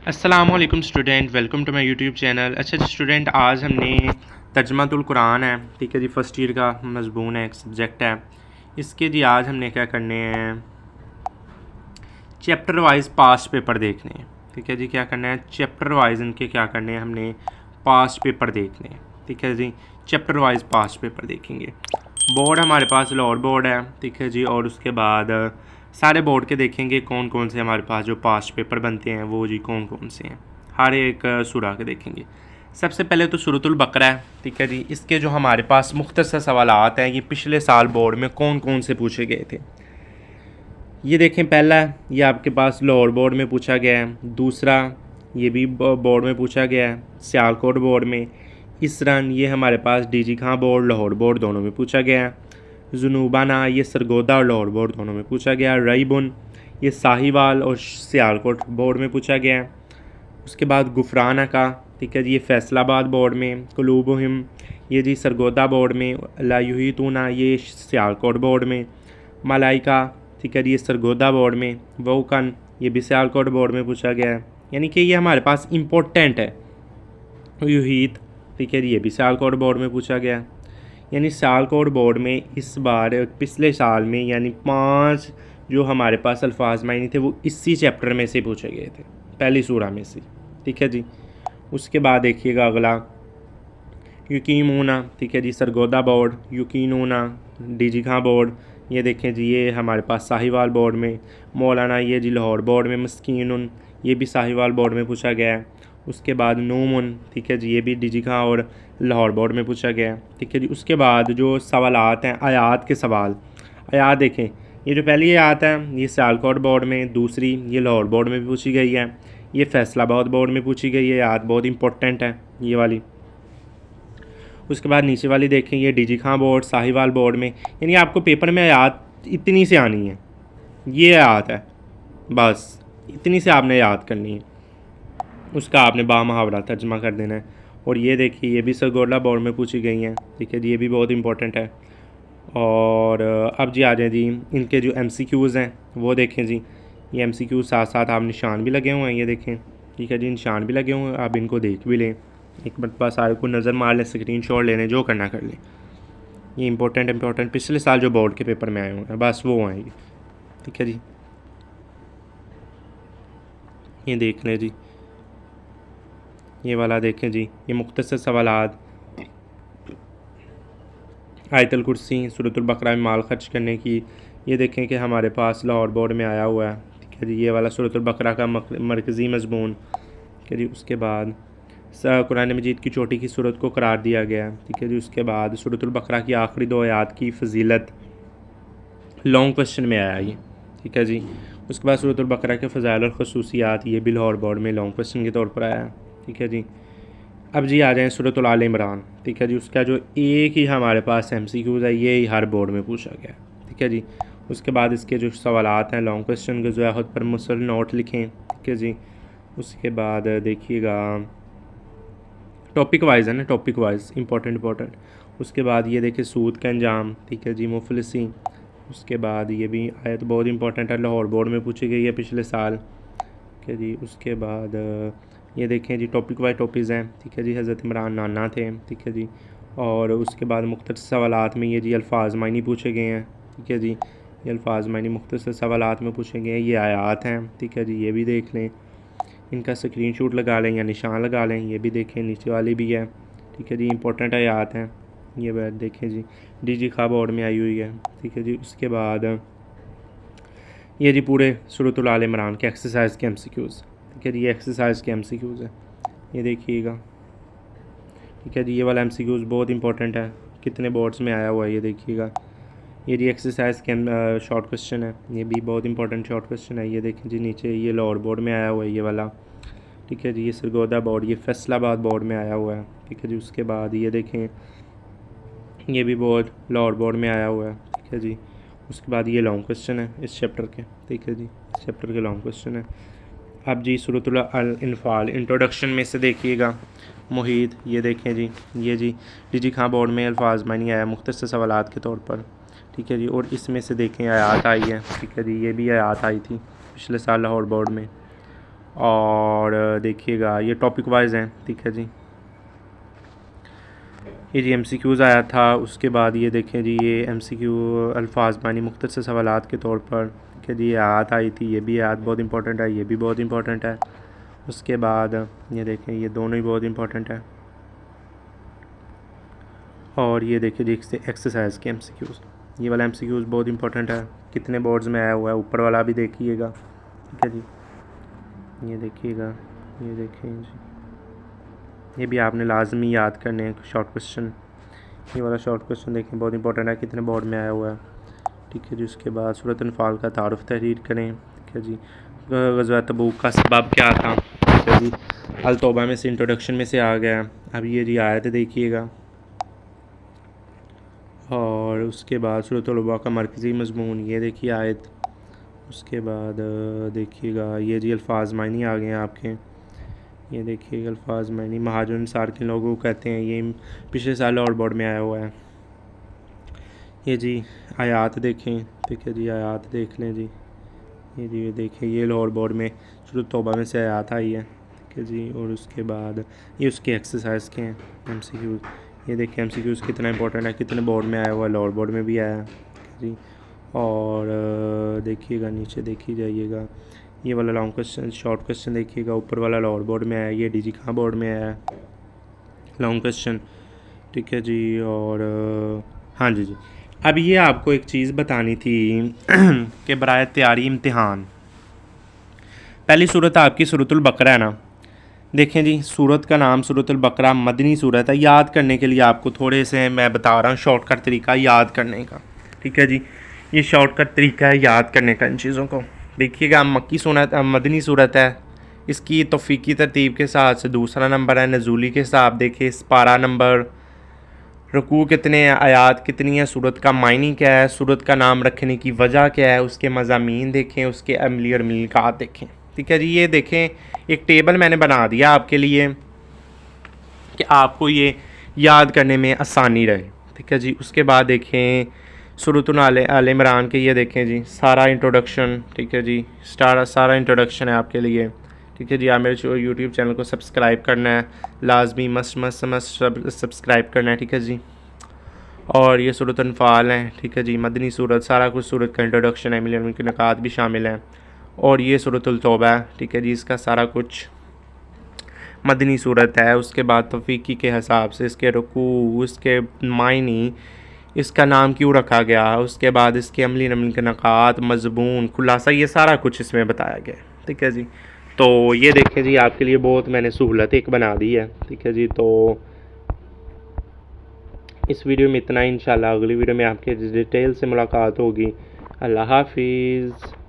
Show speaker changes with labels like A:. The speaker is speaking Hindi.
A: अस्सलामुअलैकुम student, welcome to my YouTube channel. अच्छा जी स्टूडेंट, आज हमने तर्जमातुल कुरान है, ठीक है जी, फ़र्स्ट ईयर का मज़मून है, एक सब्जेक्ट है। इसके जी आज हमने क्या करने हैं, चैप्टर वाइज पास्ट पेपर देखने हैं। ठीक है जी, क्या करना है, चैप्टर वाइज इनके क्या करने हैं, हमने पास्ट पेपर देखने हैं। ठीक है जी, चैप्टर वाइज पास्ट पेपर देखेंगे। बोर्ड हमारे पास लाहौर बोर्ड है, ठीक है जी, और उसके बाद सारे बोर्ड के देखेंगे कौन कौन से हमारे पास जो पास्ट पेपर बनते हैं वो जी कौन कौन से हैं, हर एक सूरा के देखेंगे। सबसे पहले तो सूरतुल बकरा है, ठीक है जी। इसके जो हमारे पास मुख्तसर सवालात हैं, ये पिछले साल बोर्ड में कौन कौन से पूछे गए थे। ये देखें, पहला ये आपके पास लाहौर बोर्ड में पूछा गया है, दूसरा ये भी बोर्ड में पूछा गया है, सियालकोट बोर्ड में। इस रन ये हमारे पास डीजी खां बोर्ड, लाहौर बोर्ड दोनों में पूछा गया है। जुनूबाना ये सरगोदा और लाहौर बोर्ड दोनों में पूछा गया। रईबुन ये साहिवाल और सियालकोट बोर्ड में पूछा गया है। उसके बाद गुफराना का, ठीक है जी, ये फैसलाबाद बोर्ड में। कुलूबहिम ये जी सरगोदा बोर्ड में। लायुहीतूना ये सियालकोट बोर्ड में। मलाइका, ठीक है जी, ये सरगोदा बोर्ड में। वोकन ये भी सियालकोट बोर्ड में पूछा गया है, यानी कि ये हमारे पास इम्पोर्टेंट है। युहीत, ठीक है जी, ये भी सियालकोट बोर्ड में पूछा गया। यानी सियालकोट बोर्ड में इस बार पिछले साल में यानी 5 जो हमारे पास अल्फाज मायनी थे वो इसी चैप्टर में से पूछे गए थे, पहली सूरा में से। ठीक है जी, उसके बाद देखिएगा अगला यकीमूना, ठीक है जी, सरगोदा बोर्ड। यकीनूना डीजी खां बोर्ड, ये देखें जी, ये हमारे पास साहिवाल बोर्ड में। मौलाना ये जी लाहौर बोर्ड में। मस्कीनुन ये भी साहिवाल बोर्ड में पूछा गया है। उसके बाद नूमुन, ठीक है जी, ये भी डीजी खां और लाहौर बोर्ड में पूछा गया है। ठीक है जी, उसके बाद जो सवालात हैं, आयात के सवाल। आयात देखें, ये जो पहली आयात है ये सियालकोट बोर्ड में, दूसरी ये लाहौर बोर्ड में भी पूछी गई है, ये फैसलाबाद बोर्ड में पूछी गई है। आयात बहुत इंपॉर्टेंट है ये वाली। उसके बाद नीचे वाली देखें, ये डीजी खां बोर्ड, साहिवाल बोर्ड में। यानी आपको पेपर में आयात इतनी से आनी है, ये आयात है, बस इतनी से आपने याद करनी है, उसका आपने बामुहावरा तर्जमा कर देना है। और ये देखिए, ये भी सरगोदा बोर्ड में पूछी गई हैं, ठीक है जी, ये भी बहुत इंपॉर्टेंट है। और अब जी आ जाए जी, इनके जो MCQs हैं वो देखें जी। ये MCQ साथ साथ आप निशान भी लगे हुए हैं, ये देखें, ठीक है जी, निशान भी लगे हुए हैं, आप इनको देख भी लें, एक मरतबा सारे को नज़र मार लें, स्क्रीनशॉट ले लें, जो करना कर लें। ये इंपॉर्टेंट पिछले साल जो बोर्ड के पेपर में आए हुए हैं, बस वो हैं ये। ठीक है जी, ये देख लें जी, ये वाला देखें जी, ये मुख्तसर सवालात। आयतुल कुर्सी, सूरतुल बकरा में माल खर्च करने की, ये देखें कि हमारे पास लाहौर बोर्ड में आया हुआ है। ठीक है जी, ये वाला सूरतुल बकरा का मरकज़ी मज़मून। ठीक है जी, उसके बाद कुरान मजीद की चोटी की सूरत को करार दिया गया। ठीक है जी, उसके बाद सूरतुल बकरा की आखिरी 2 आयात की फजीलत लॉन्ग क्वेश्चन में आया ये। ठीक है जी, उसके बाद सूरतुल बकरा के फ़ज़ाइल और ख़ुसूसियात, ये भी लाहौर बोर्ड में लॉन्ग क्वेश्चन के तौर पर आया। ठीक है जी, अब जी आ जाएँ सूरतुल आल इमरान। ठीक है जी, उसका जो एक ही हमारे पास MCQs है, ये ही हर बोर्ड में पूछा गया। ठीक है जी, उसके बाद इसके जो सवालात हैं लॉन्ग क्वेश्चन के, जो खुद पर मुसल नोट लिखें। ठीक है जी, उसके बाद देखिएगा टॉपिक वाइज है ना, टॉपिक वाइज इंपॉर्टेंट। उसके बाद ये देखिए सूद का अंजाम, ठीक है जी, मुफलिसी। उसके बाद ये भी आयत बहुत इंपॉर्टेंट है, लाहौर बोर्ड में पूछी गई है पिछले साल। ठीक है जी, उसके बाद ये देखें जी, टॉपिक वाइज टॉपिक्स हैं। ठीक है जी, हज़रत इमरान नाना थे। ठीक है जी, और उसके बाद मुख्तसर सवालात में ये जी अल्फाज मायनी पूछे गए हैं। ठीक है जी, ये अल्फाज मायनी मुख्तसर सवालात में पूछे गए हैं, ये आयात हैं। ठीक है जी, ये भी देख लें, इनका स्क्रीनशॉट लगा लें या निशान लगा लें, ये भी देखें, नीचे वाली भी है। ठीक है जी, इंपॉर्टेंट आयात हैं, ये बात देखें जी, डीजी खां बोर्ड में आई हुई है। ठीक है जी, उसके बाद ये जी पूरे सूरतुल आल इमरान के एक्सरसाइज के MCQs। ठीक है जी, ये एक्सरसाइज के MCQs है, ये देखिएगा। ठीक है जी, ये वाला MCQs बहुत इंपॉर्टेंट है, कितने बोर्ड्स में आया हुआ है, ये देखिएगा। ये जी एक्सरसाइज के शॉर्ट क्वेश्चन है, ये भी बहुत इंपॉर्टेंट शॉर्ट क्वेश्चन है, ये देखें जी नीचे, ये लाहौर बोर्ड में आया हुआ है ये वाला। ठीक है जी, ये सरगोदा बोर्ड, ये फैसलाबाद बोर्ड में आया हुआ है। ठीक है जी, उसके बाद ये देखें, ये भी बोर्ड लाहौर बोर्ड में आया हुआ है। ठीक है जी, उसके बाद ये लॉन्ग क्वेश्चन है इस चैप्टर के। ठीक है जी, इस चैप्टर के लॉन्ग क्वेश्चन है। अब जी सूरतुल अल इन्फाल इंट्रोडक्शन में से देखिएगा, मुहीत, ये देखें जी, ये जी डीजी खां बोर्ड में अल्फाज मानी आया मुख्तसर सवालात के तौर पर। ठीक है जी, और इसमें से देखें आयात आई है। ठीक है जी, ये भी आयात आई थी पिछले साल लाहौर बोर्ड में। और देखिएगा ये टॉपिक वाइज हैं, ठीक है जी। ये जी MCQs आया था। उसके बाद ये देखें जी, ये MCQ अल्फाज मानी मुख्तसर सवालात के तौर पर, ठीक है जी। ये आयत आई थी, ये भी आयत बहुत इंपॉर्टेंट है, ये भी बहुत इंपॉर्टेंट है। उसके बाद ये देखें, ये दोनों ही बहुत इंपॉर्टेंट है। और ये देखिए जी एक्सरसाइज के MCQs, ये वाला MCQs बहुत इंपॉर्टेंट है, कितने बोर्ड्स में आया हुआ है, ऊपर वाला भी देखिएगा, ठीक है जी। ये देखिएगा, ये देखें जी, ये भी आपने लाजमी याद करने हैं शॉर्ट क्वेश्चन। ये वाला शॉर्ट क्वेश्चन देखें, बहुत इंपॉर्टेंट है, कितने बोर्ड में आया हुआ है, ठीक है जी। उसके बाद सूरत अनफाल का तारुफ तहरीर करें, ठीक है जी। ग़ज़वा तबूक का सबब क्या था, ठीक है जी। अल तौबा में से इंट्रोडक्शन में से आ गया। अब ये जी आयत देखिएगा, और उसके बाद सूरत अल-तौबा का मरकज़ी मज़मून, ये देखिए आयत। उसके बाद देखिएगा ये जी अल्फाज मायनी आ गए हैं आपके, ये देखिए अल्फाज मायनी महाजन अंसार के लोगों को कहते हैं, ये पिछले साल और बोर्ड में आया हुआ है। ये जी आयात देखें, ठीक है जी, आयात देख लें जी। ये देखें, ये लाहौर बोर्ड में सूरत तौबा में से आयात आई है, ठीक है जी। और उसके बाद ये उसके एक्सरसाइज के हैं MCQs। ये देखें MCQs कितना इंपॉर्टेंट है, कितने बोर्ड में आया हुआ है, लाहौर बोर्ड में भी आया है, ठीक है जी। और देखिएगा नीचे देखी जाइएगा, ये वाला लॉन्ग क्वेश्चन शॉर्ट क्वेश्चन देखिएगा, ऊपर वाला लाहौर बोर्ड में आया, ये DG खां बोर्ड में आया है लॉन्ग क्वेश्चन, ठीक है जी। और हाँ जी। अब ये आपको एक चीज़ बतानी थी कि बराए तैयारी इम्तिहान, पहली सूरत आपकी सूरतुल बकरा है ना। देखें जी, सूरत का नाम सूरतुल बकरा मदनी सूरत है। याद करने के लिए आपको थोड़े से मैं बता रहा हूँ शॉर्टकट तरीका याद करने का, ठीक है जी। ये शॉर्टकट तरीका है याद करने का इन चीज़ों को। देखिएगा, मक्की सूरत मदनी सूरत है, इसकी तौफीकी तरतीब के साथ से दूसरा नंबर है। नज़ूली के हिसाब देखिए, पारा नंबर, रुकू कितने हैं, आयात कितनी है, सूरत का मायनी क्या है, सूरत का नाम रखने की वजह क्या है, उसके मज़ामीन देखें, उसके अमली और मिलकात देखें, ठीक है जी। ये देखें, एक टेबल मैंने बना दिया आपके लिए कि आपको ये याद करने में आसानी रहे, ठीक है जी। उसके बाद देखें सूरतुल आल इमरान के, ये देखें जी सारा इंट्रोडक्शन, ठीक है जी। सारा इंट्रोडक्शन है आपके लिए, ठीक है जी। आप मेरे यूट्यूब चैनल को सब्सक्राइब करना है, लाजमी मस्त सब्सक्राइब करना है, ठीक है जी। और ये सूरत अनफाल है, ठीक है जी, मदनी सूरत, सारा कुछ सूरत का इंट्रोडक्शन है, मिलियन के नकात भी शामिल हैं। और ये सूरतुल तौबा है, ठीक है जी, इसका सारा कुछ मदनी सूरत है। उसके बाद तौफीकी के हिसाब से इसके रुकू, उसके मायनी, इसका नाम क्यों रखा गया, उसके बाद इसके अमली नमल के नकात, मजमून, खुलासा, ये सारा कुछ इसमें बताया गया, ठीक है जी। तो ये देखें जी, आपके लिए बहुत मैंने सहूलत एक बना दी है, ठीक है जी। तो इस वीडियो में इतना ही, इंशाल्लाह अगली वीडियो में आपके डिटेल से मुलाकात होगी। अल्लाह हाफिज़।